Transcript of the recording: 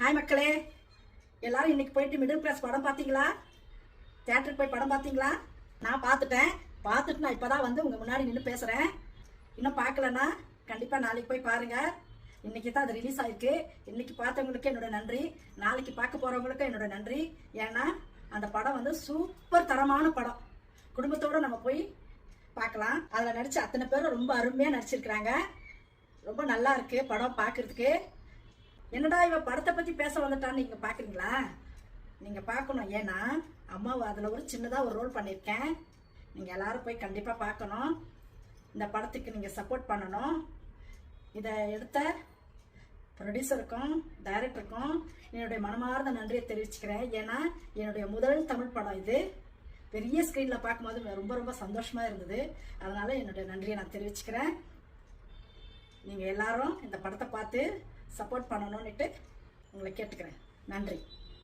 Hi மக்களே, எல்லாரும் இன்னைக்கு போயிட்டு மிடில் கிளாஸ் படம் பார்த்தீங்களா? தியேட்டருக்கு போய் படம் பார்த்தீங்களா? நான் பார்த்துட்டு நான் இப்போதான் வந்து உங்கள் முன்னாடி நின்று பேசுகிறேன். இன்னும் பார்க்கலன்னா கண்டிப்பாக நாளைக்கு போய் பாருங்கள். இன்றைக்கி தான் அது ரிலீஸ் ஆகிருக்கு. இன்றைக்கி பார்த்தவங்களுக்கு என்னோட நன்றி, நாளைக்கு பார்க்க போகிறவங்களுக்கும் என்னோட நன்றி. ஏன்னா அந்த படம் வந்து சூப்பர் தரமான படம். குடும்பத்தோடு நம்ம போய் பார்க்கலாம். அதில் நடித்த அத்தனை பேரும் ரொம்ப அருமையாக நடிச்சிருக்கிறாங்க. ரொம்ப நல்லா இருக்குது படம் பார்க்குறதுக்கு. என்னடா இவ படத்தை பற்றி பேச வந்துட்டான்னு நீங்கள் பார்க்குறீங்களா? நீங்கள் பார்க்கணும். ஏன்னா அம்மாவை அதில் ஒரு சின்னதாக ஒரு ரோல் பண்ணியிருக்கேன். நீங்கள் எல்லாரும் போய் கண்டிப்பாக பார்க்கணும். இந்த படத்துக்கு நீங்கள் சப்போர்ட் பண்ணணும். இதை எடுத்த ப்ரொடியூசருக்கும் டைரக்டருக்கும் என்னுடைய மனமார்ந்த நன்றியை தெரிவிச்சுக்கிறேன். ஏன்னா என்னுடைய முதல் தமிழ் படம் இது. பெரிய ஸ்க்ரீனில் பார்க்கும்போது ரொம்ப ரொம்ப சந்தோஷமாக இருந்தது. அதனால் என்னுடைய நன்றியை நான் தெரிவிச்சுக்கிறேன். நீங்கள் எல்லாரும் இந்த படத்தை பார்த்து சப்போர்ட் பண்ணணும்னுட்டு உங்களை கேட்டுக்கிறேன். நன்றி.